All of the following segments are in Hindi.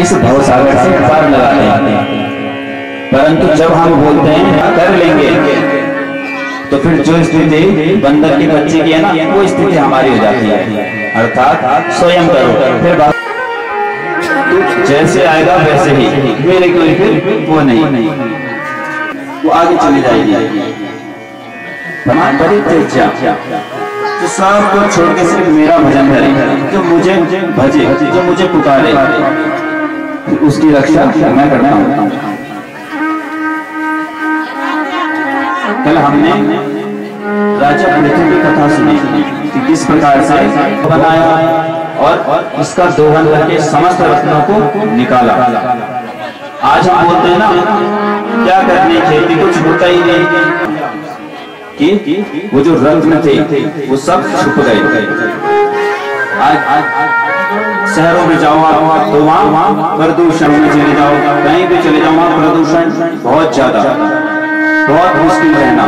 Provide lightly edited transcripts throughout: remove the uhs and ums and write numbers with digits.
इस भवसागर से पार लगाते हैं। परंतु जब हम बोलते हैं कर लेंगे, तो फिर जो स्थिति बंदर के बच्चे की है ना, वो स्थिति हमारी हो जाती है, अर्थात स्वयं करो। फिर जैसे आएगा वैसे ही, मेरे कोई फिर वो नहीं, वो आगे चली जाएगी। परित्यज्य, जो सब को छोड़ के सिर्फ मेरा भजन करे, जो मुझे भजे, जो मुझे पुकारे, उसकी रक्षा मैं करता हूँ। कल हमने राजा पृथ्वी की कथा सुनी कि किस प्रकार से बनाया और उसका दोहन करके समस्त रत्नों को निकाला। आज हम बोलते हैं ना, क्या करने, खेती कुछ होता ही नहीं, कि वो जो रत्न थे वो सब छुप गए। आज शहरों में जाओ तो वहां प्रदूषण में चले जाओ, कहीं भी चले जाओ वहां प्रदूषण बहुत ज्यादा, बहुत मुश्किल रहना।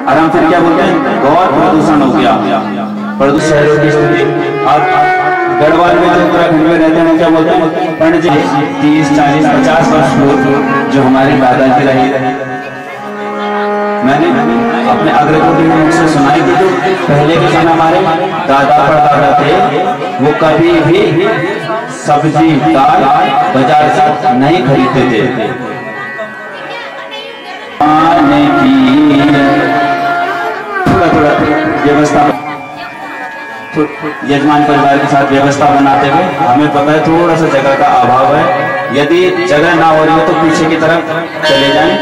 और हम फिर क्या बोलते हैं, बहुत प्रदूषण हो गया। प्रदूषण शहरों की स्थिति, गढ़वाल में जो उत्तराखंड में रहते हैं क्या बोलते हैं, पंडित जी 30, 40, 50 वर्ष पूर्व जो हमारे दादा की रही, मैंने अपने अग्रजों के मुख से सुनाई कि जो पहले के समय हमारे दादा परदादा थे, वो कभी भी सब्जी दाल बाजार से नहीं खरीदते थे। आने की थोड़ा व्यवस्था, यजमान परिवार के साथ व्यवस्था बनाते हुए, हमें पता है थोड़ा सा जगह का अभाव है, यदि जगह ना हो रही हो तो पीछे की तरफ चले जाएं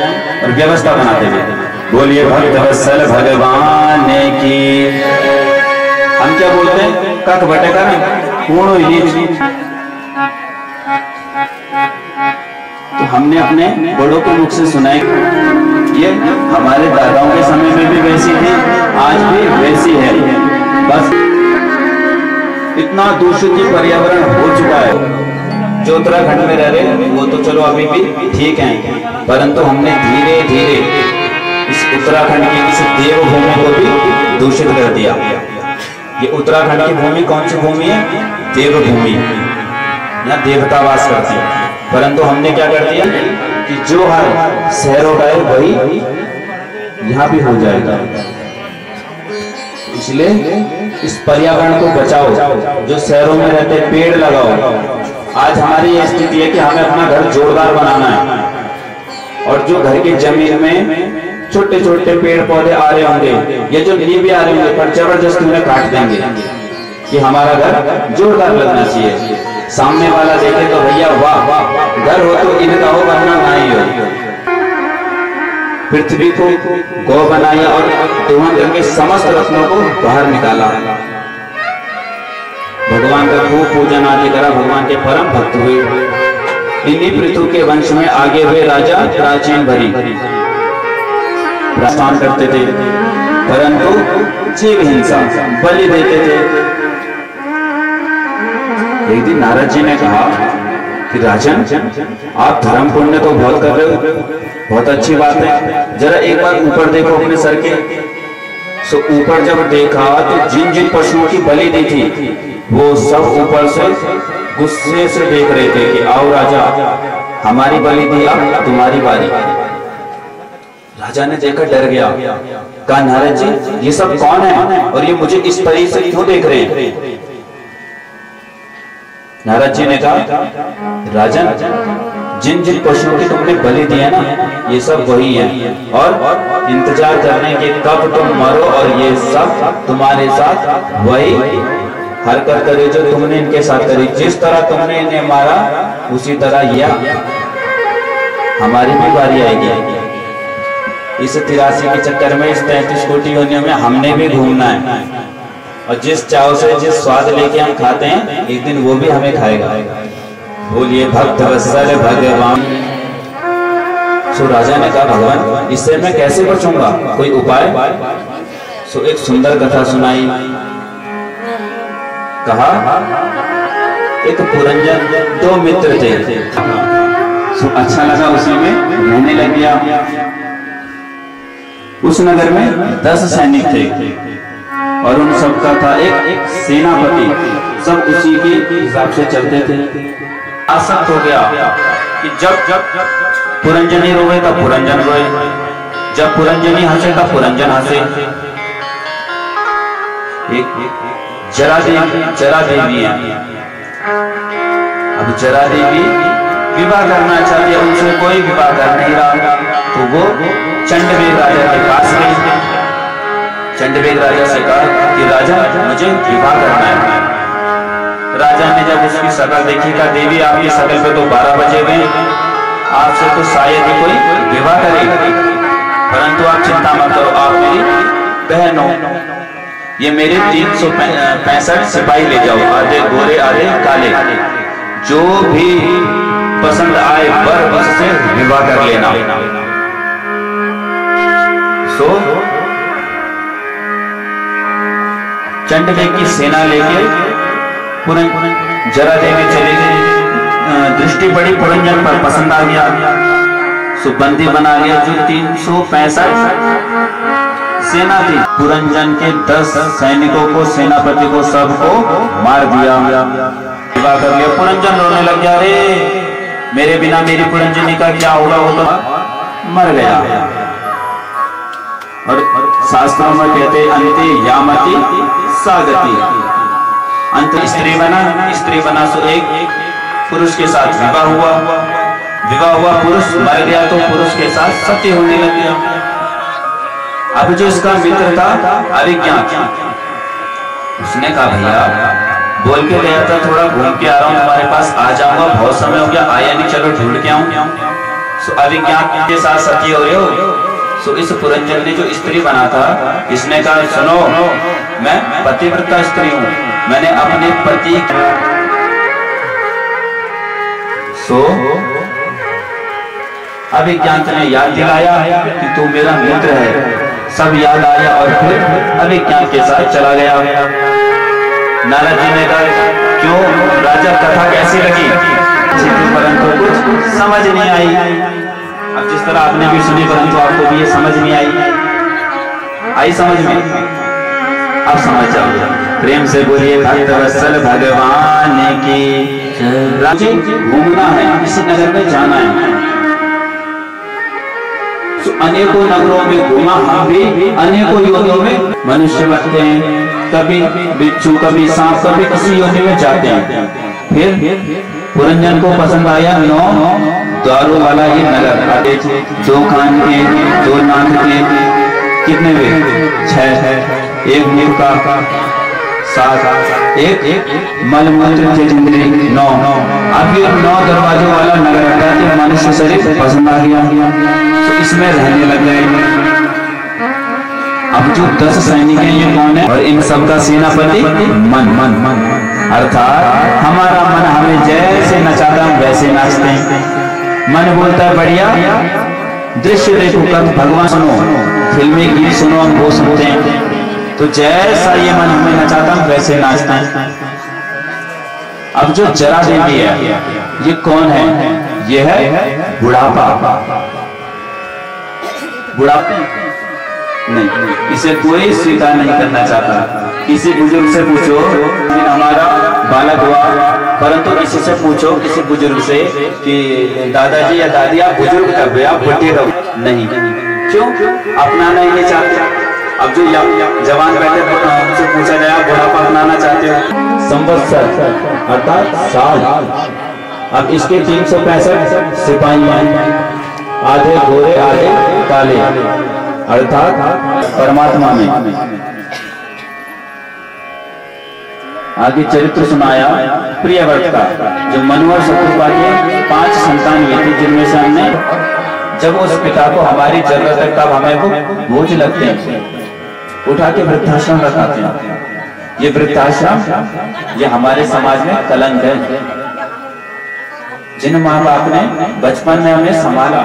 और व्यवस्था बनाते हुए बोलिए भक्त वत्सल भगवान की। हम क्या बोलते हैं, कक बटेकर पूर्ण ही। तो हमने अपने बड़ों के मुख से सुना है, ये हमारे दादाओं के समय में भी वैसी थी, आज भी वैसी है। बस इतना दूषित पर्यावरण हो चुका है। जो उत्तराखंड में रह रहे वो तो चलो अभी भी ठीक है, परंतु हमने धीरे धीरे इस उत्तराखंड की इस देवभूमि को भी दूषित कर दिया। ये उत्तराखंड की भूमि कौन सी भूमि है, देवभूमि, यहाँ देवता वास करते हैं। परंतु हमने क्या कर दिया कि जो हर शहरों का है वही यहाँ भी हो जाएगा। इसलिए इस पर्यावरण को बचाओ, जो शहरों में रहते पेड़ लगाओ। आज हमारी ये स्थिति है कि हमें अपना घर जोरदार बनाना है, और जो घर की जमीन में छोटे छोटे पेड़ पौधे आ रहे होंगे, ये जो ये भी आ रहे होंगे, पर जबरदस्ती उन्हें काट देंगे कि हमारा घर जोरदार लगना चाहिए। सामने वाला देखे तो भैया वाह, घर हो तो इनका हो, वरना नहीं हो। पृथ्वी को गौ बनाया और दोहन करके समस्त रत्नों को बाहर निकाला। भगवान का खूब पूजन आदि करा, भगवान के परम भक्त हुए। इन्हीं पृथ्वी के वंश में आगे हुए राजा प्राचीन भरी प्रस्थान करते थे, परंतु जीव हिंसा बलि देते थे। एक दिन नारद जी ने कहा कि राजन, आप धर्म पुण्य तो बहुत कर रहे हो, बहुत अच्छी बात है, जरा एक बार ऊपर देखो अपने सर के। सो ऊपर जब देखा तो जिन जिन पशुओं की बलि दी थी वो सब ऊपर से गुस्से से देख रहे थे कि आओ राजा, हमारी बलि दी, अब तुम्हारी बारी। राजा ने देखकर डर गया, कहा नारद जी ये सब कौन है और ये मुझे इस तरीके से क्यों देख रहे हैं। नारद जी ने कहा राजन, जिन जिन पशुओं की तुमने बलि दी है ना, ये सब वही है, और इंतजार कर रहे हैं कि कब तुम मरो और ये सब तुम्हारे साथ वही हरकत करे जो तुमने इनके साथ करी। जिस तरह तुमने इन्हें मारा उसी तरह यह हमारी भी बारी आएगी। इस 83 के चक्कर में, इस 33 कोटि योनियों में हमने भी घूमना है, और जिस चाव से जिस स्वाद लेके हम खाते हैं एक दिन वो भी हमें खाएगा। बोलिए भक्त वत्सल भगवान। सो राजा ने कहा भगवान इससे मैं कैसे बचूंगा, कोई उपाय। सो एक सुंदर कथा सुनाई। कहा एक पुरंजन, दो मित्र थे। सो अच्छा लगा, उसी में रहने लग गया। उस नगर में 10 सैनिक थे। और उन सबका था एक सेनापति, सब उसी के हिसाब से चलते थे। आसक्त हो गया कि जब पुरंजनी रोए तब पुरंजन रोए, जब पुरंजनी हंसे तब पुरंजन हंसे। एक जरा देवी है, अब जरा देवी विवाह करना चाहती है, उनसे कोई विवाह कर नहीं रहा, तो वो चंडवेग राजा के पास गई। चंडवेग राजा से कहा कि राजा मुझे विवाह करना है। राजा ने जब उसकी शकल देखी, कहा देवी आपकी शकल पे तो 12 बजे गए, आपसे तो शायद ही कोई विवाह करे, परंतु आप चिंता मत करो, आप मेरी बहन हो, ये मेरे 365 सिपाही ले जाओ, आधे गोरे आधे काले, जो भी पसंद आए वर उससे विवाह कर लेना। सो चंडवेग की सेना लेके जरा देवी चले गए। दृष्टि पड़ी पुरंजन पर, पसंद आ गया, सुबंदी बना लिया। जो 365 सेना थी, पुरंजन के 10 सैनिकों को, सेनापति को, सबको मार दिया, विवाह कर लिया। पुरंजन रोने लग गया, रे मेरे बिना मेरी पुरंजनी का क्या होगा, वो तो मर गया। और शास्त्रों में कहते अंते यामति सागति, अंत स्त्री बना सो एक पुरुष के साथ विवाह हुआ, पुरुष मर गया तो पुरुष के साथ सती होने लग गया। अब जो इसका मित्र था अभिज्ञात, उसने कहा भैया बोल के गया था थोड़ा घूम के आ रहा हूँ, तुम्हारे पास आ जाऊंगा, बहुत समय हो गया आया नहीं, चलो ढूंढ के आऊं। सो अभिज्ञात के साथ सती हो रहे हो। सो इस पुरंजन ने जो स्त्री बना था, इसने कहा सुनो मैं पतिव्रता स्त्री हूँ, मैंने अपने पति अभिज्ञात ने याद दिलाया कि तू मेरा मित्र है, सब याद आया और फिर अभिज्ञात के साथ चला गया। नारद जी ने कहा क्यों राजा कथा कैसी लगी, परंतु कुछ समझ नहीं आई। अब जिस तरह आपने भी सुनी परंतु आपको भी ये समझ नहीं आई समझ में, अब समझ जाओ। प्रेम से बोलिए भक्तवत्सल भगवान की। राजा घूमना है, इस नगर में जाना है, तो अनेकों नगरों में घूमा, हम भी अनेकों योनियों में मनुष्य बनते हैं, कभी बिच्छू कभी सांप, कभी किसी योनि में जाते हैं। फिर पुरंजन को पसंद आया 9 द्वारों वाला ये नगर, 2 कान के 2 नाक के, कितने वे 6, 1 मुख का 7, एक मलमूत्र के जिंदगी 9। अब ये 9 दरवाजों वाला नगर आता है, मनुष्य शरीर पसंद आ गया तो इसमें रहने लग गए। अब जो 10 सैनिक हैं ये कौन है, और इन सबका सेनापति मन अर्थात हमारा मन हमें जैसे नचाता हम वैसे नाचते हैं। मन बोलता है बढ़िया दृश्य देखो, कब भगवान सुनो, फिल्मी गीत सुनो, हम वो सुनते हैं, तो जैसा ये मन हमें नचाता हम वैसे नाचते हैं। अब जो जरा देवी है ये कौन है, ये है बुढ़ापा नहीं, इसे कोई स्वीकार नहीं करना चाहता। किसी बुजुर्ग से पूछो हमारा बालक हुआ, परंतु किसी से पूछो किसी बुजुर्ग से कि दादाजी या दादी आप बुजुर्ग कब हुए, आप बुढ़े कब, नहीं, क्यों अपनाना ही नहीं चाहते। अब जो जवान बैठे उनसे पूछा जाए आप बुढ़ापा अपनाना चाहते हो, संवत्सर अर्थात साल। अब इसके 365 सिपाही हैं, आधे गोरे आधे काले, अर्थात परमात्मा में। आगे चरित्र सुनाया प्रियव्रत का, जो मनु और शत्रुपा के 5 संतान हुए थे, जिनमें से हमने जब उस पिता को हमारी जरूरत है तब हमें वो बोझ लगते हैं, उठा के वृद्धाश्रम रखाते हैं। ये वृद्धाश्रम ये हमारे समाज में कलंक है। जिन माँ बाप ने बचपन में हमें संभाला,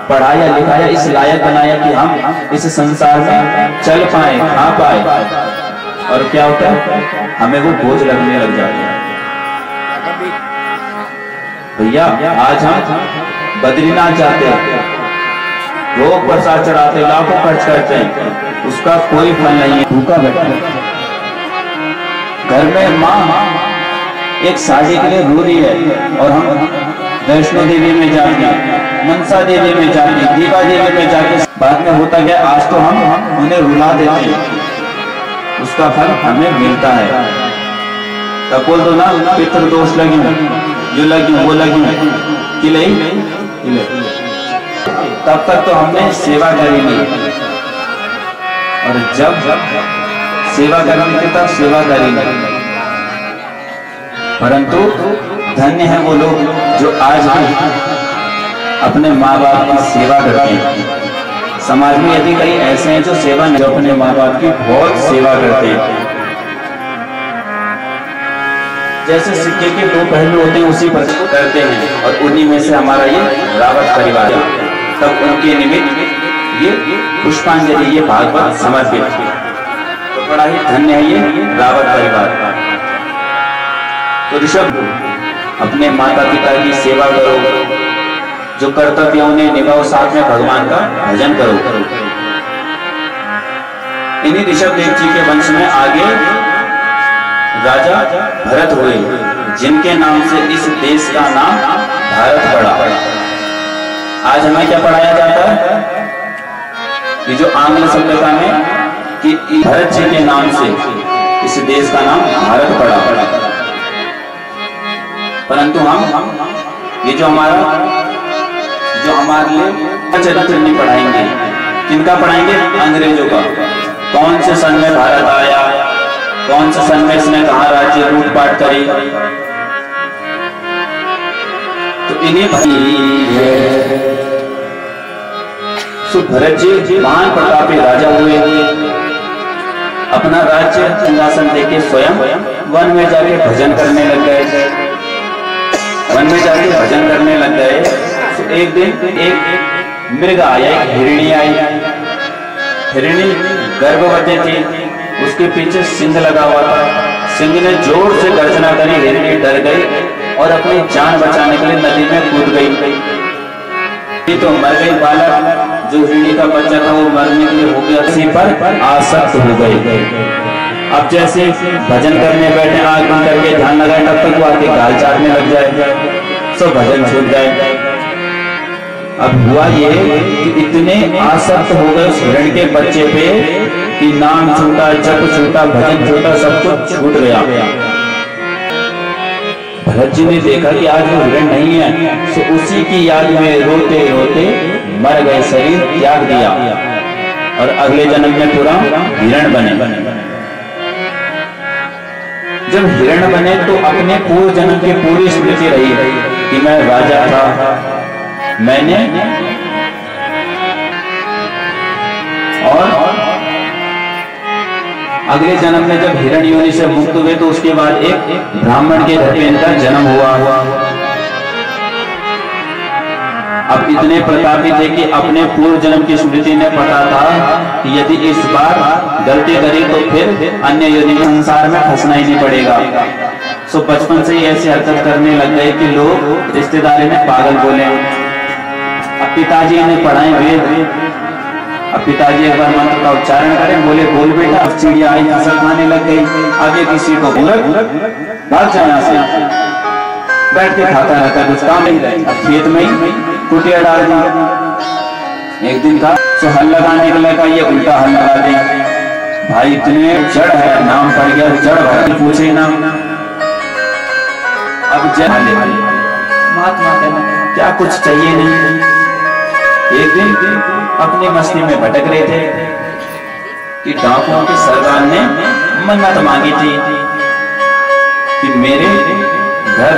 पढ़ाया लिखाया, इस लायक बनाया कि हम इस संसार में चल पाए, खा पाए, और क्या होता है हमें वो बोझ लगने लग जाते हैं। भैया आज हम बद्रीनाथ जाते हैं, रोग प्रसाद चढ़ाते, लाखों खर्च करते हैं, उसका कोई फल नहीं है, भूखा बैठा है। घर में माँ एक शादी के लिए रो रही है और हम वैष्णो देवी में जाके, मनसा देवी में जाके, दीपा देवी में जाके, बाद में होता क्या, आज तो हम उन्हें रुला देते हैं, उसका फल हमें मिलता है। तब बोल दो ना, पितृदोष लगी, जो लगी वो लगी, किले तब तक तो हमने सेवा करेंगे, और जब सेवा करेंगे तब सेवा करेंगे। परंतु धन्य है वो लोग जो आज भी अपने माँ बाप की सेवा करते हैं। समाज में यदि कई ऐसे हैं जो सेवा नहीं, जो अपने माँ बाप की बहुत सेवा करते हैं। जैसे सिक्के के दो पहलू होते हैं उसी पर करते हैं, और उन्हीं में से हमारा ये रावत परिवार है। तब उनके निमित्त ये पुष्पांजलि, ये भागवत समर्पित, तो बड़ा ही धन्य है ये रावत परिवार। तो ऋषभ, अपने माता पिता की सेवा करो, जो कर्तव्य उन्हें निभाओ, साथ में भगवान का भजन करो। इन्हीं ऋषभ देव जी के वंश में आगे राजा भरत हुए, जिनके नाम से इस देश का नाम भारत पड़ा। आज हमें क्या पढ़ाया जाता है कि जो आंग्ल सभ्यता में कि भरत जी के नाम से इस देश का नाम भारत पड़ा। परंतु हम ये जो हमारे लिए चरित्र नहीं पढ़ाएंगे, किनका पढ़ाएंगे? अंग्रेजों का। कौन से सन में भारत आया, कौन से सन में इसने कहा राज्य लूटपाट करी, तो इन्हीं भरत जी महान प्रतापी राजा हुए, अपना राज्य सिंहासन देके स्वयं वन में जाके भजन करने लग गए। वन में जाके भजन करने लग गए तो एक दिन एक मृग आया, एक हिरणी आई। हिरणी गर्भवती थी, उसके पीछे सिंह लगा हुआ था। सिंह ने जोर से गर्जना करी, हिरणी डर गई और अपनी जान बचाने के लिए नदी में कूद गई। तो मर गई। बालक जो हिरणी का बच्चा था वो मरने के लिए हो गया, इसी पर आसक्त हो गई। अब जैसे भजन करने बैठे, आंख बंद करके ध्यान लगाए, तब तक वो आके गाल चाटने लग जाए, सब भजन छूट जाए। अब हुआ ये कि इतने आसक्त हो गए उस हिरण के बच्चे पे कि नाम छूटा, जप छूटा, भजन छूटा, सब कुछ छूट गया। भरत जी ने देखा कि आज वो हिरण नहीं है, तो उसी की याद में रोते रोते मर गए, शरीर त्याग दिया और अगले जन्म में पूरा हिरण बने। जब हिरण बने तो अपने पूर्व जन्म की पूरी स्मृति रही कि मैं राजा था, मैंने और अगले जन्म में जब हिरण योनि से मुक्त हुए तो उसके बाद एक ब्राह्मण के घर पे इनका जन्म हुआ। अब इतने प्रतापी थे कि अपने पूर्व जन्म की स्मृति ने पता था कि यदि इस बार गलती करी तो फिर अन्य योनि में संसार में फंसना ही नहीं पड़ेगा। सो बचपन से ही ऐसी हरकत करने लग गए कि लोग रिश्तेदारी में पागल बोले। अब पिताजी ने पढ़ाए वेद, अब पिताजी एक बार मंत्र का उच्चारण करें, बोले बोल बेटा। अब चिड़िया आई फसल खाने लग गई, आगे किसी को भाग जाए यहाँ से, बैठ के खाता रहता, कुछ काम नहीं रहे। अब खेत में ही कुटिया डाल दी। एक दिन था तो हल लगाने के लिए ये उल्टा हल लगा दे। भाई इतने जड़ है, नाम पड़ गया जड़ भर, पूछे ना। अब महात्मा क्या कुछ चाहिए नहीं। एक दिन अपनी मस्ती में भटक रहे थे कि डाकुओं के सरदार ने मन्नत मांगी थी कि मेरे घर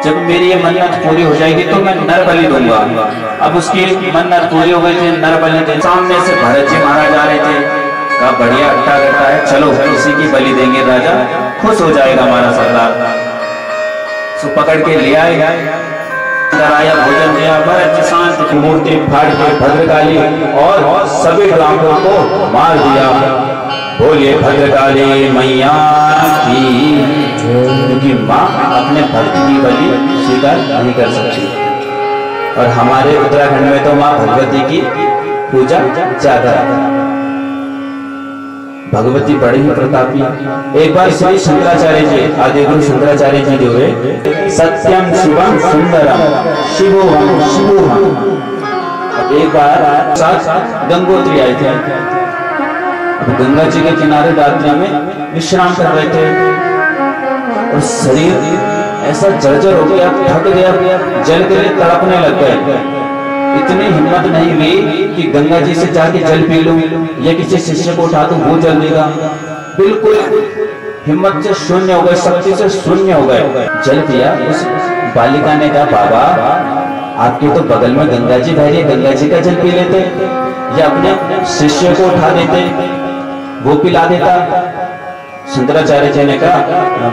जब मेरी ये मन्नत पूरी हो जाएगी तो मैं नर बलि दूंगा। अब उसकी मन्नत पूरी हो गई थी, नर बलि थे। सामने से भरत जी महाराज जा रहे थे, कहा बढ़िया अट्टा करता है, चलो इसी की बलि देंगे, राजा खुश हो जाएगा हमारा सरदार। सो पकड़ के ले आए, कराया, भोजन दिया, भरत शांत मूर्ति फाड़ के भद्रकाली और सभी डाकुओं को मार दिया। बोले भद्रकाली मैया की, क्योंकि माँ अपने भक्त की बलि स्वीकार नहीं कर सकती। और हमारे उत्तराखंड में तो माँ भगवती की पूजा ज्यादा है। भगवती बड़े ही प्रतापी। एक बार श्री शंकराचार्य जी, आदि गुरु शंकराचार्य जी जो है सत्यम शिवम सुंदरम शिवोहम शिवोहम, एक बार साथ गंगोत्री आए थे। अब गंगा जी के किनारे रात्रि में विश्राम कर रहे थे और शरीर ऐसा जर्जर हो गया, थक गया, जल के लिए तड़पने लग गए। इतनी हिम्मत नहीं हुई कि गंगा जी से जाके जल पी लूं या किसी शिष्य को उठा दूं वो जल देगा। बिल्कुल हिम्मत से शून्य हो गए, शक्ति से शून्य हो गए। जल पिया। उस बालिका ने कहा बाबा आपके तो बगल में गंगा जी बह रही है, गंगा जी का जल पी लेते या अपने शिष्य को उठा देते, वो पिला देता। शंकराचार्य जी ने कहा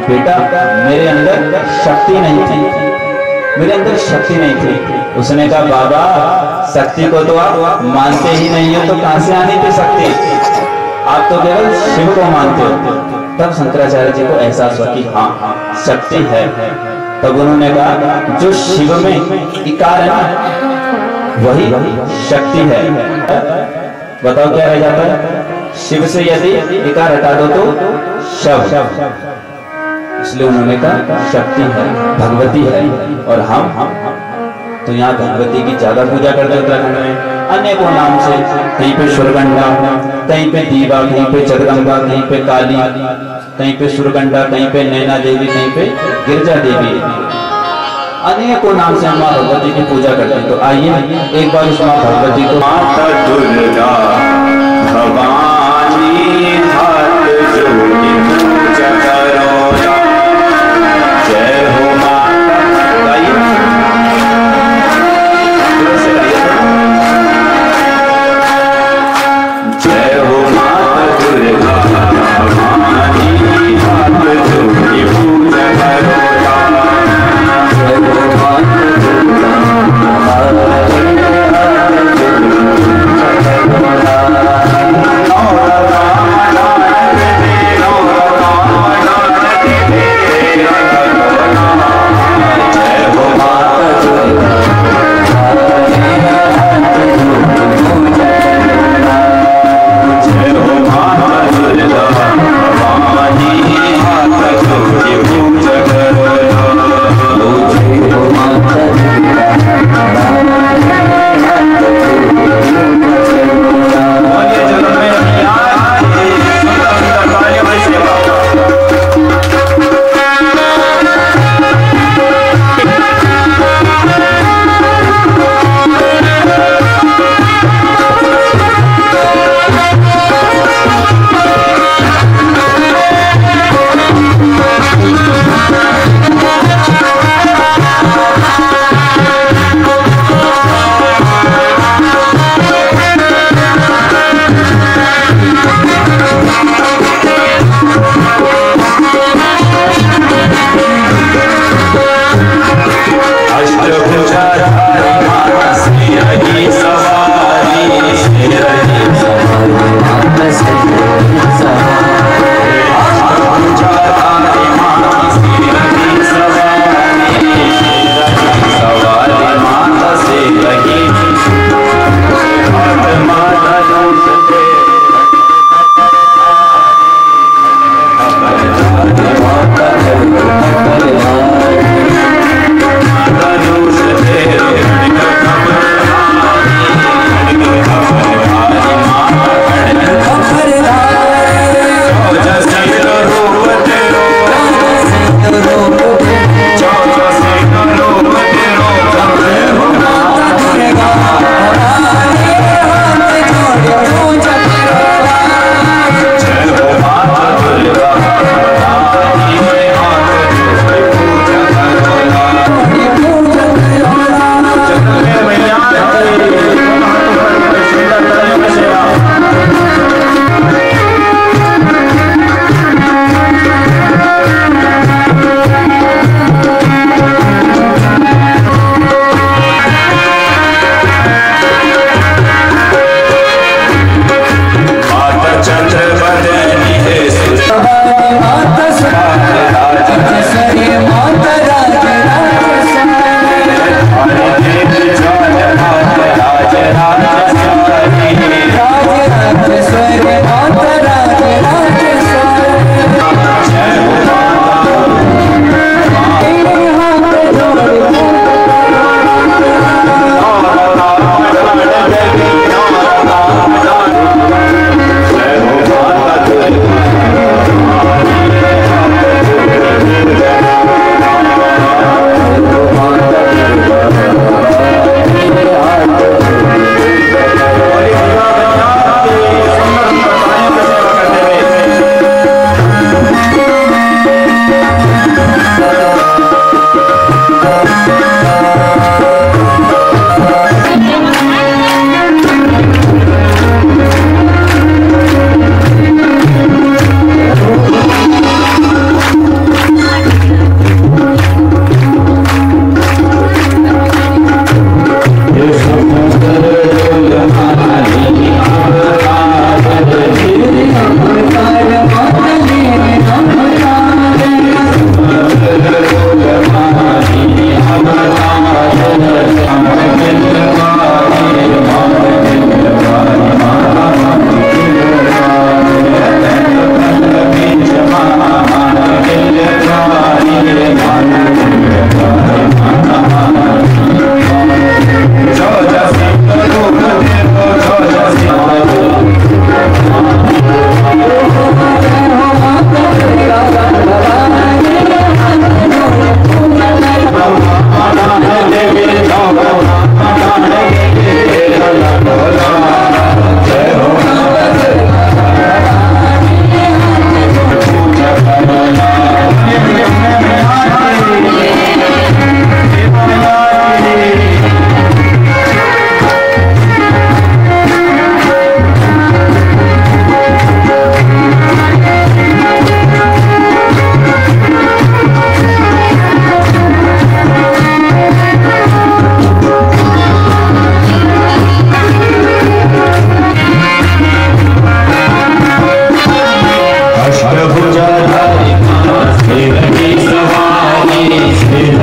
बेटा मेरे अंदर शक्ति नहीं थी, मेरे अंदर शक्ति नहीं थी। उसने कहा बाबा शक्ति को तो आप मानते ही नहीं हो तो कहां से आनी थी शक्ति, आप तो केवल शिव को मानते हो। तब शंकराचार्य जी को एहसास हुआ कि हाँ शक्ति है। तब उन्होंने कहा जो शिव में इकार है ना वही शक्ति है। बताओ क्या रह जाता है? शिव से यदि इकार हटा दो तो शव। इसलिए उन्होंने कहा शक्ति है, भगवती है। और हम तो यहाँ भगवती की ज्यादा पूजा करते उत्तराखंड में अनेकों नाम से, कहीं पे सुरगंगा, कहीं पे दीवा, कहीं पे जगदम्बा, कहीं पे काली, कहीं पे सुरगंगा, कहीं पे नैना देवी, कहीं पे गिरजा देवी, अनेकों नाम से हम माँ भगवती की पूजा करते हैं। तो आइए एक बार उस माँ भगवती को माता दुर्गा भवानी हाथ जोड़ी पूजा करो, जय हो माता। जय हो माता दुर्गा भवानी हाथ जोड़ी पूजा करो, जय हो माता दुर्गा भवानी हाथ जोड़ी पूजा करो।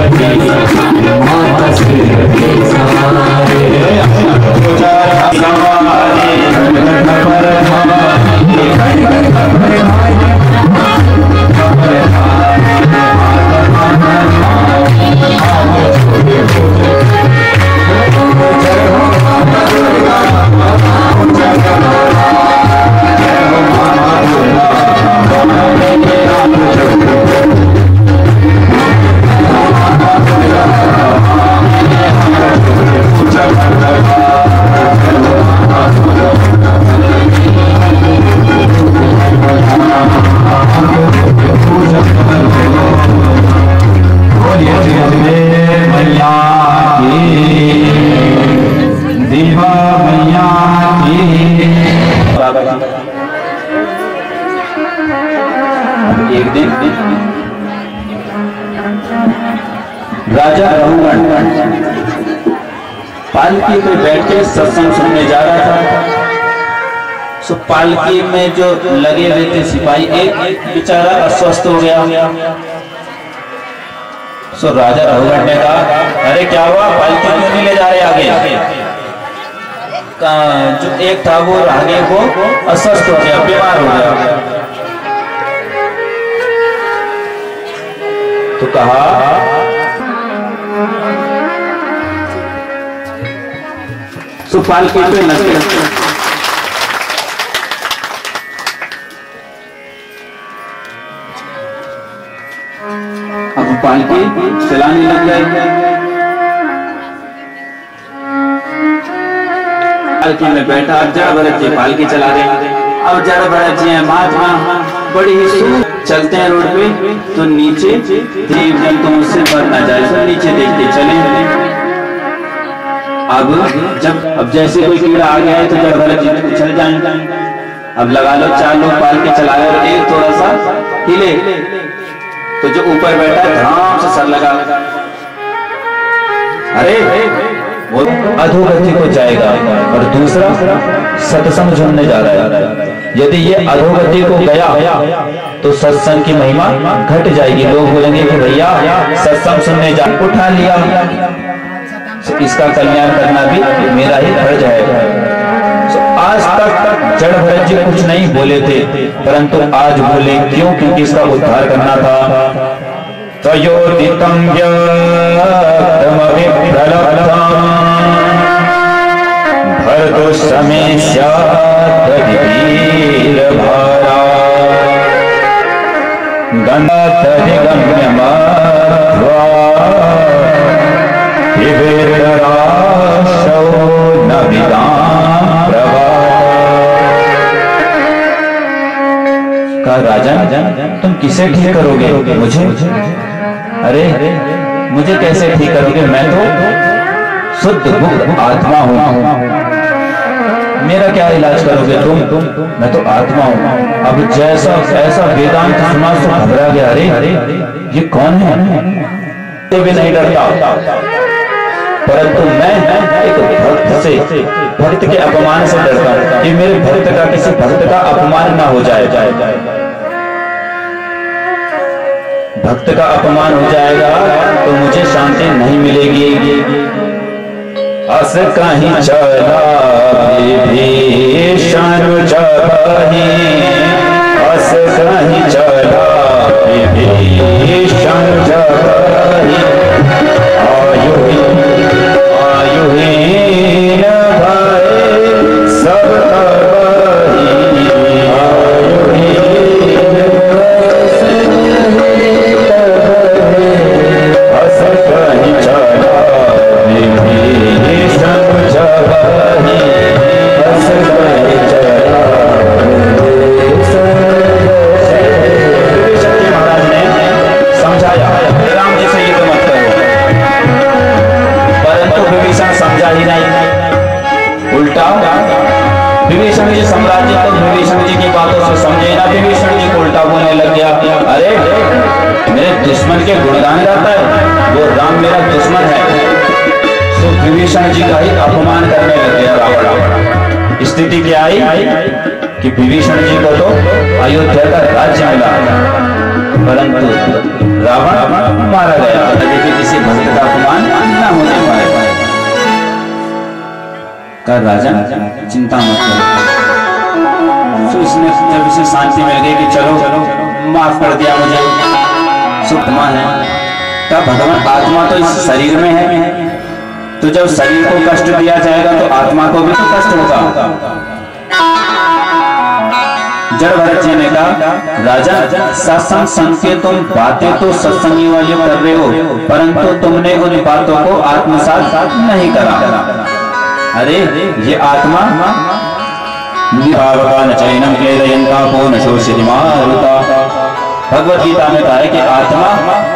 माता सिर पे सवारे एक दिन राजा रघुगण पालकी पे बैठ के सत्संग सुनने जा रहा था। सो पालकी में जो लगे हुए थे सिपाही, एक बेचारा अस्वस्थ हो गया। सो राजा रघुगण ने कहा, अरे क्या हुआ, पालकी क्यों नहीं ले जा रहे आगे? जो एक था वो आगे वो अस्वस्थ हो गया, बीमार हो गया। तो कहा सो पालकी पे लगे। अब पालकी चलाने लग गए। पालकी में बैठा जड़ भरत जी पालकी चला रहे। अब जड़ भरत जी है महात्मा, बड़ी ही चलते हैं रोड पे, तो नीचे जीव जंतुओं से मर ना जाए, सब नीचे देखते चले। अब जैसे कोई कीड़ा आ गया है तो जड़ भरत जी चल जाए। अब लगा लो 4 लोग पालकी चला रहे और एक थोड़ा सा हिले तो जो ऊपर बैठा है धड़ाम से सर लगा, अरे वो अधोगति को जाएगा और दूसरा सत्संग सुनने जा रहा है। यदि ये अधोगति को गया तो सत्संग की महिमा घट जाएगी। लोग बोलेंगे कि भैया सत्संग सुनने जा, उठा लिया, इसका कल्याण करना भी मेरा ही फर्ज है। आज तक जड़ भरत जी कुछ नहीं बोले थे, परंतु आज बोले। क्यों? क्योंकि इसका उद्धार करना था। तयोदितं भरतो समय स्यात् वीरभारा गन्धर्गम्यमध्वा विवेकराशौ न विदां प्रभा। कहा राजन तुम किसे ठीक करोगे? मुझे? अरे मुझे कैसे ठीक करोगे? मैं तो शुद्ध मुक्त आत्मा हूँ। मेरा क्या इलाज करोगे तुम? मैं तो आत्मा हूँ। अब जैसा ऐसा वेदांत सुना तो घबरा गया। अरे ये कौन है? तो भी नहीं डरता, परंतु मैं एक भक्त से, भक्त के अपमान से डरता हूँ कि मेरे भक्त का किसी भक्त का अपमान ना हो जाए। भक्त का अपमान हो जाएगा तो मुझे शांति नहीं मिलेगी। अस कहीं चला विभीषण जबहि, अस कहीं चला विभीषण जबहि, आयुहीन भय सब तबहि, अस कहीं चला विभीषण जबहि, अस कहीं चला। महाराज ने समझाया राम जी से युद्ध मत करो, परंतु विभीषण समझा ही नहीं। उल्टा विभीषण जी सम्राज्य तो विभीषण जी की बातों से समझे ना, विभीषण जी को उल्टा बोलने लग गया। अरे मेरे दुश्मन के गुणगान गाता है, वो राम मेरा दुश्मन है। तो विभीषण जी का ही अपमान करने लग गया रावण। स्थिति क्या आई कि विभीषण जी को तो अयोध्या का राज्य मिला, परंतु रावण मारा गया। यदि किसी कर राजा चिंता मत करो। तो इसने जब इसे शांति मिल गई कि चलो माफ कर दिया मुझे, सुखमा है, तब भगवान आत्मा तो इस शरीर में है, तो जब शरीर को कष्ट दिया जाएगा तो आत्मा को भी तो कष्ट होगा। जड़ भरत जी ने कहा राजा सत्संग संग के तुम बातें तो सत्संगी वाली कर रहे हो, परंतु तुमने उन बातों को आत्मसात नहीं करा। अरे ये आत्मा चैनम भगवत गीता में कहा है कि आत्मा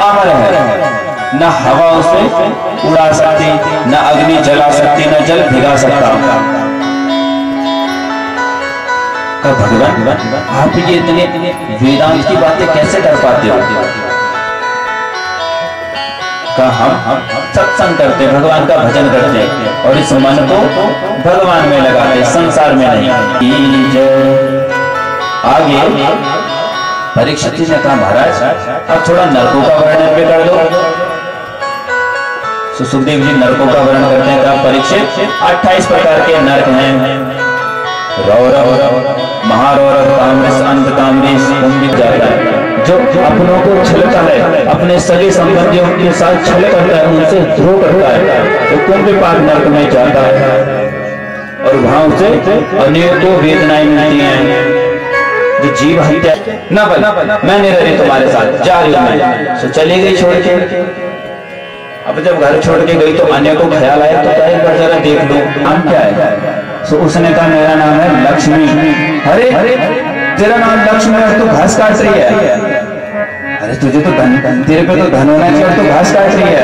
अमर है, न हवा उसे उड़ा सकती, न अग्नि जला सकती, न जल भिगा सकता। भगवान आप ये इतने वेदांत की बातें कैसे कर पाते हो? हम सत्संग करते, भगवान का भजन करते और इस मन को भगवान में लगाते, संसार में नहीं। आगे परीक्षित जी ने कहा महाराज अब थोड़ा नरकों का वर्णन भी कर दो। सुखदेव जी नरकों का वर्णन करते हैं। कहा परीक्षित 28 प्रकार के नरक हैं, रौरव, महारौरव, ताम्रस, अंत ताम्रीश, कुंभिक जाता है। जो अपनों को छलता है, अपने सगे संबंधियों के साथ छल करता है, उनसे द्रोह करता है, तो कुंभिपाक नरक में जाता है और वहां उसे अनेकों वेदनाएं मिलती हैं। जो जीव हत्या ना बल मैं नहीं रही तुम्हारे साथ, जा रही हूं मैं, तो चली गई छोड़ के। अब जब घर छोड़ के गई तो अन्य को ख्याल आया तो एक बार जरा देख लो नाम क्या है। तो उसने कहा मेरा नाम है लक्ष्मी। अरे तेरा नाम लक्ष्मी है, तू घास काट रही है। अरे तुझे तो धन, तेरे पे तो धन होना चाहिए, तू घास काट रही है।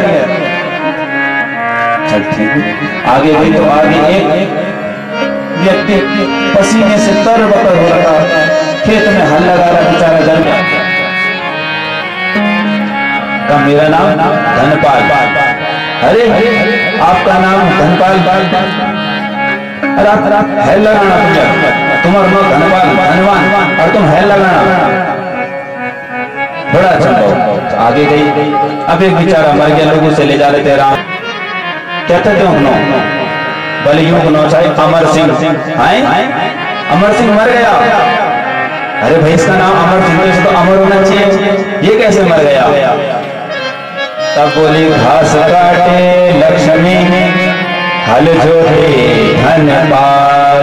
चल ठीक है। आगे गई तो आगे एक व्यक्ति पसीने से तर-बतर हो रहा, खेत में हल लगा रहा, बेचारा जल गया। मेरा नाम धनपाल। अरे आपका नाम धनपाल, अरे आप है लगाना, तुम्हारा नाम धनपाल धनवान और तुम है लगाना, बड़ा अच्छा। आगे गई, अब एक बेचारा मर गया, लोग उसे ले जा रहे थे। राम कहते थे उन्हों भले यूं गुनो चाहे अमर सिंह आए, अमर सिंह मर गया। अरे भाई इसका नाम अमर सिंह से तो अमर होना चाहिए, ये कैसे मर गया? तब बोली घास काटे लक्ष्मी, हल जोते धनपाल,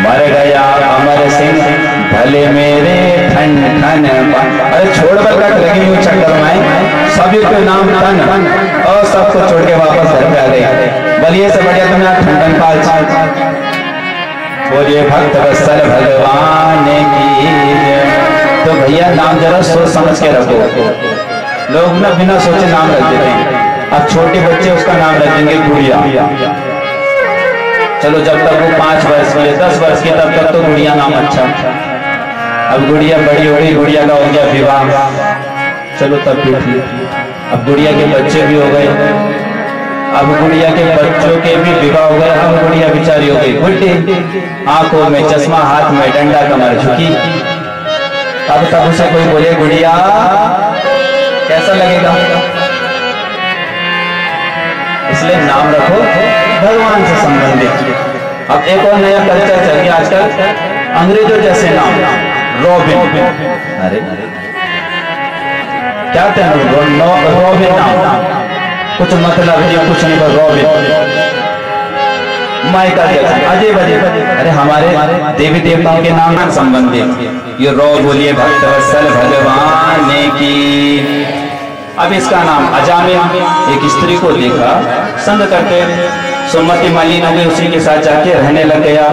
मर गया अमर सिंह भले मेरे ठन ठन। अरे छोड़ कर लगी हुई चक्कर में सभी के नाम ठन और सबको छोड़ के वापस घर पे आ गई। बलिए से बढ़िया तुम्हें ठन पाल। बोलिए भक्त वत्सल भगवान की। तो भैया नाम जरा सोच समझ के रखो। लोग ना बिना सोचे नाम रख देते हैं। अब छोटे बच्चे उसका नाम रख देंगे गुड़िया। चलो जब तक वो 5 वर्ष की 10 वर्ष की तब तक तो गुड़िया नाम अच्छा। अब गुड़िया बड़ी हो गई, गुड़िया का हो गया विवाह, चलो तब भी ठीक। अब गुड़िया के बच्चे भी हो गए, अब गुड़िया के बच्चों के भी विवाह हो गए। अब गुड़िया बेचारी हो गई बुढ़ी, आंखों में चश्मा, हाथ में डंडा, कमर झुकी। अब तब उसे कोई बोले गुड़िया, कैसा लगेगा? इसलिए नाम रखो भगवान से संबंधित। अब एक और नया कल्चर चल गया आजकल, अंग्रेजों जैसे नाम, रॉबिन। अरे क्या रॉबिन नाम, कुछ मतलब नहीं, कुछ नहीं, पर रॉबिन, माइकल जैक्सन, अजय बजे। अरे हमारे देवी देवताओं के नाम संबंधित। ये रॉ बोलिए भक्त वत्सल भगवान की। अब इसका नाम अजामिल। एक स्त्री को देखा, संग करते, सुमति मलिन हो गई, उसी के साथ जाके रहने लग गया।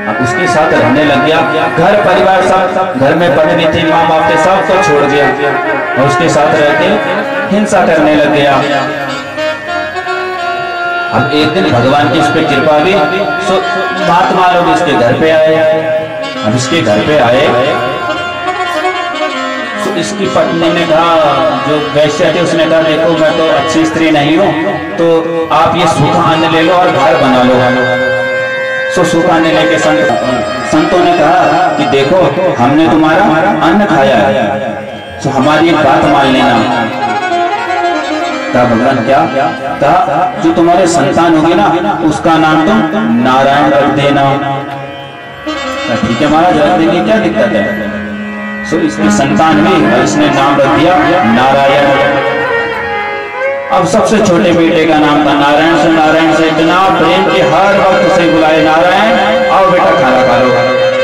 अब उसके साथ रहने लग गया, घर परिवार सब, घर में पत्नी थी, माँ बाप थे, सबको छोड़ दिया और उसके साथ रह के हिंसा करने लग गया। अब एक दिन भगवान की इस पे कृपा हुई, महात्मा लोग इसके घर पे आए। अब इसके घर पे आए तो इसकी पत्नी ने कहा, जो वैश्य थे, उसने कहा देखो मैं तो अच्छी स्त्री नहीं हूँ, तो आप ये सूखा अन्न ले लो और घर बना लो। सो सूखा अन्न लेके संतों ने कहा कि देखो हमने तुम्हारा अन्न खाया है, तो हमारी बात मान लेना। कहा भगवान क्या? कहा जो तुम्हारे संतान होगी ना उसका नाम तुम नारायण रख देना। ठीक है महाराज, रख देंगे, क्या दिक्कत है। सो इसकी संतान हुई, इसने नाम रख दिया नारायण। अब सबसे छोटे बेटे का नाम था नारायण। नारायण से इतना प्रेम कि हर वक्त उसे बुलाए, नारायण आओ बेटा खाना खा लो,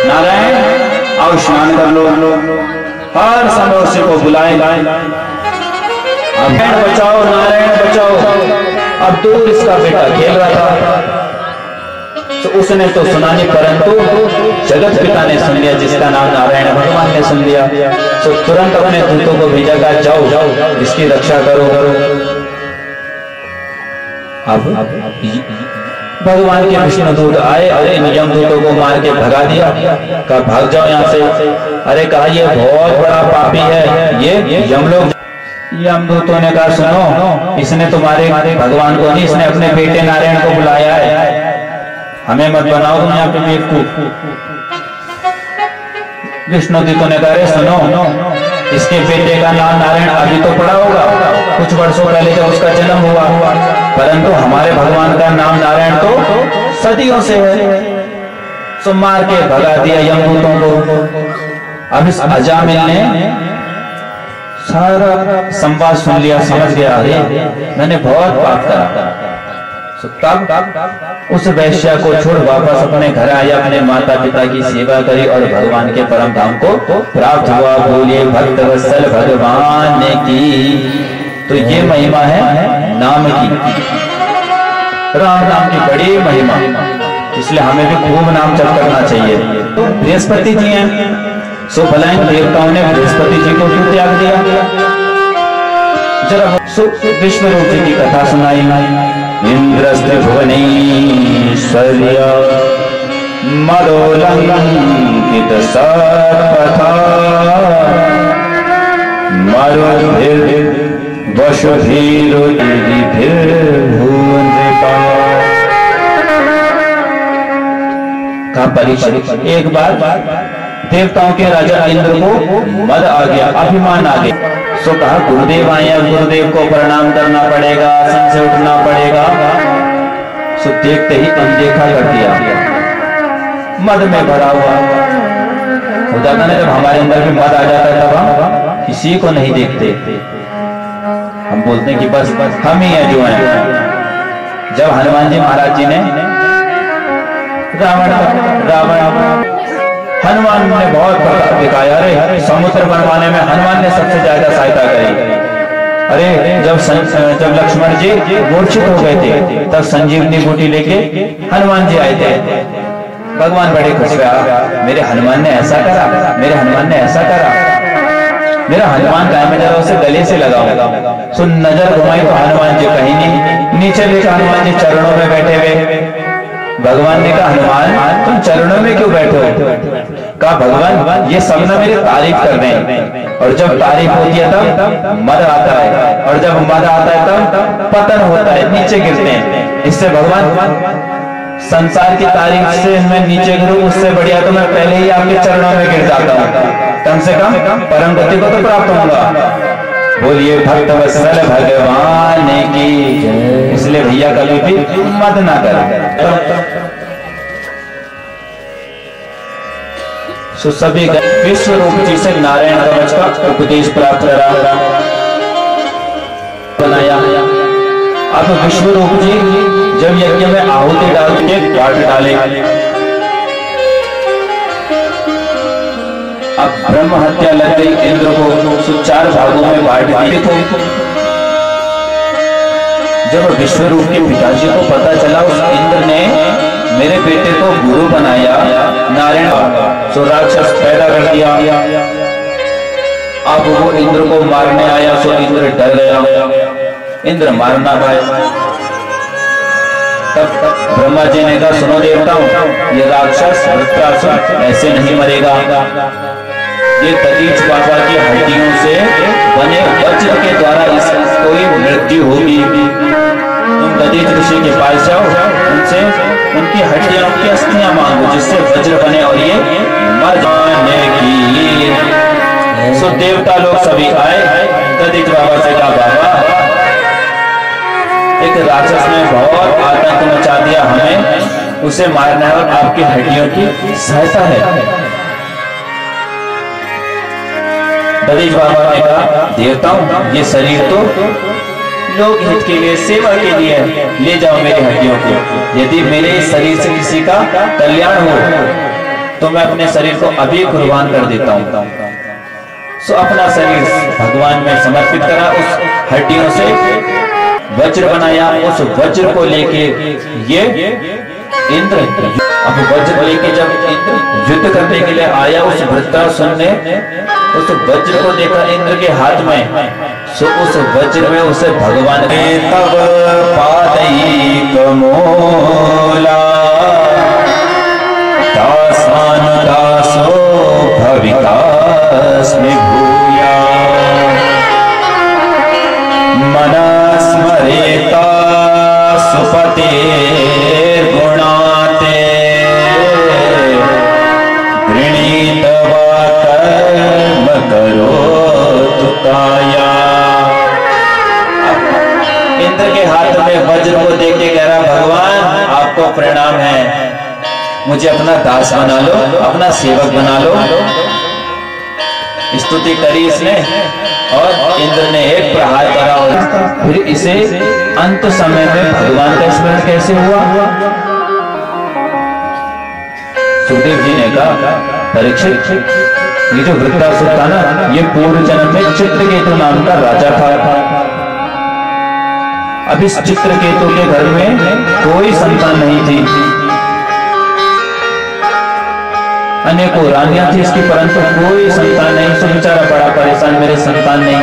नारायण आओ स्नान कर लो, हर समय उसे को बुलाए। नारायण बचाओ, नारायण बचाओ। अब दूर इसका बेटा खेल रहा था, तो उसने तो सुना नहीं, परंतु जगत पिता ने सुन लिया, जिसका नाम नारायण भगवान ने सुन लिया। तो तुरंत अपने दूतों को भेजा, कहा जाओ इसकी रक्षा करो। अब भगवान के विष्णु दूत आए, अरे यमदूतों को मार के भगा दिया, कहा भाग जाओ यहाँ से। अरे कहा ये बहुत बड़ा पापी है, ये यमलोक। यमदूतों ने कहा सुनो, इसने तुम्हारे भगवान को नहीं, इसने अपने बेटे नारायण को बुलाया है, हमें मत बनाओ तुम यहाँ पे बेवकूफ। विष्णु दूतों ने कहा अरे सुनो, इसके बेटे का नाम नारायण अभी तो पड़ा होगा, कुछ वर्षों पहले जब उसका जन्म हुआ, परंतु हमारे भगवान का नाम नारायण तो सदियों से है। सो मार के भगा दिया यमदूतों को। अब इस अजामिल ने सारा संवाद सुन लिया, समझ गया मैंने बहुत पाप करा। तब उस वैश्या को छोड़ वापस अपने घर आया, अपने माता पिता की सेवा करी और भगवान के परम धाम को प्राप्त हुआ। बोलिए भक्त वत्सल भगवान की। तो ये महिमा है नाम की, राम नाम की बड़ी महिमा, इसलिए हमें भी खूब नाम जप करना चाहिए। तो बृहस्पति जी हैं, सो भलाई देवताओं ने बृहस्पति जी को क्यों त्याग दिया? जरा विश्वरूप जी की कथा सुनाई। इंद्रस्त भुवनेश्वर्य मदोलंकित सर्पथा मरुभिर् वशुभिर्भूनृपा। का परीक्षित एक बार देवताओं के राजा इंद्र को मद आ गया, अभिमान आ गया। सो कहा गुरुदेव आए, अब गुरुदेव को प्रणाम करना पड़ेगा, आसन से उठना पड़ेगा। सो देखते ही अनदेखा कर दिया, मद में भरा हुआ हो जाता ना। जब हमारे अंदर भी मद आ जाता है तब हम किसी को नहीं देखते, हम बोलते हैं कि बस हम ही हैं जो हैं। जब हनुमान जी महाराज जी ने रावण हनुमान ने बहुत प्रताप दिखाया। अरे समुद्र बनवाने में हनुमान ने सबसे ज्यादा सहायता करी। अरे जब लक्ष्मण जी मूर्छित हो गए थे तब संजीवनी बूटी लेके हनुमान जी आए थे। भगवान बड़े खुश हुआ, मेरे हनुमान ने ऐसा करा, मेरे हनुमान ने ऐसा करा। मेरा हनुमान का है, मैं जरा उसे गले से लगाऊंगा। सो नजर घुमाई तो हनुमान जी कहीं नहीं, नीचे देखा हनुमान जी चरणों में बैठे हुए। भगवान ने कहा हनुमान तुम चरणों में क्यों बैठे हो? कहा भगवान ये सब ना मेरी तारीफ कर रहे हैं, और जब तारीफ होती है तब मद आता है, और जब मद आता है तब पतन होता है, नीचे गिरते हैं। इससे भगवान संसार की तारीफ से मैं नीचे गिरूं, उससे बढ़िया तो मैं पहले ही आपके चरणों में गिर जाता हूँ, कम से कम परम गति को तो प्राप्त होगा। बोलिए भक्त वत्सल भगवान की। इसलिए भैया कभी भी मत ना कर। सो सभी विश्वरूप जी से नारायण कवच का उपदेश प्राप्त करा, बनाया। अब विश्वरूप जी जब यज्ञ में आहुति डाल के काट डाले, अब ब्रह्म हत्या लग गई। इंद्र को 4 भागों में बांट दिए थे। जब विश्वरूप के पिताजी को पता चला उस इंद्र ने मेरे बेटे को गुरु बनाया नारायण, सो राक्षस पैदा कर दिया। अब वो इंद्र को मारने आया, सो इंद्र डर गया, इंद्र मार ना पाए। तब ब्रह्मा जी ने कहा सुनो देवताओं, ये राक्षस वृत्रासुर ऐसे नहीं मरेगा, ये दधीच बाबा की हड्डियों से बने वज्र के द्वारा इसको मृत्यु होगी। तुम दधीच ऋषि के पास जाओ, उनसे उनकी हड्डियां, उनकी अस्थियां मांगो, जिससे वज्र बने और ये मर जाने की। सो देवता लोग सभी आए, दधीच बाबा से कहा बाबा एक राक्षस ने बहुत आतंक मचा दिया, हमें उसे मारना है और आपकी हड्डियों की सहायता है। दधीच बाबा ने कहा, देवताओं ये शरीर तो लोक हित के लिए, सेवा के लिए, ले जाओ मेरी हड्डियों को। यदि मेरे इस शरीर से किसी का कल्याण हो तो मैं अपने शरीर को अभी कुर्बान कर देता हूँ। सो अपना शरीर भगवान में समर्पित करा, उस हड्डियों से वज्र बनाया, उस वज्र को लेके ये इंद्र, अब वज्र लेके जब इंद्र युद्ध करने के लिए आया, उस वृत्रासुर ने उस वज्र को देखा इंद्र के हाथ में, सो उस वज्र में उसे भगवान तब पादई कमोला दासान दासो भविकास्मि भूया मनस्मरेता सुपते गुणाते गृणीत वा कर्म करोतु काया। इंद्र के हाथ में वज्र को देख के कह रहा, भगवान आपको प्रणाम है, मुझे अपना दास बना लो, अपना सेवक बना लो। स्तुति करी इसने और इंद्र ने एक प्रहार करा और फिर इसे अंत समय में भगवान का स्मरण कैसे हुआ? सुखदेव जी ने कहा, परीक्षित ये जो वृत्रासुर था ना, ये पूर्व जन्म में चित्रकेतु नाम का राजा था। अब इस चित्रकेतु के घर में कोई संतान नहीं थी, अनेकों रानियां थी इसकी, परंतु कोई संतान नहीं। सो बेचारा बड़ा परेशान, मेरे संतान नहीं।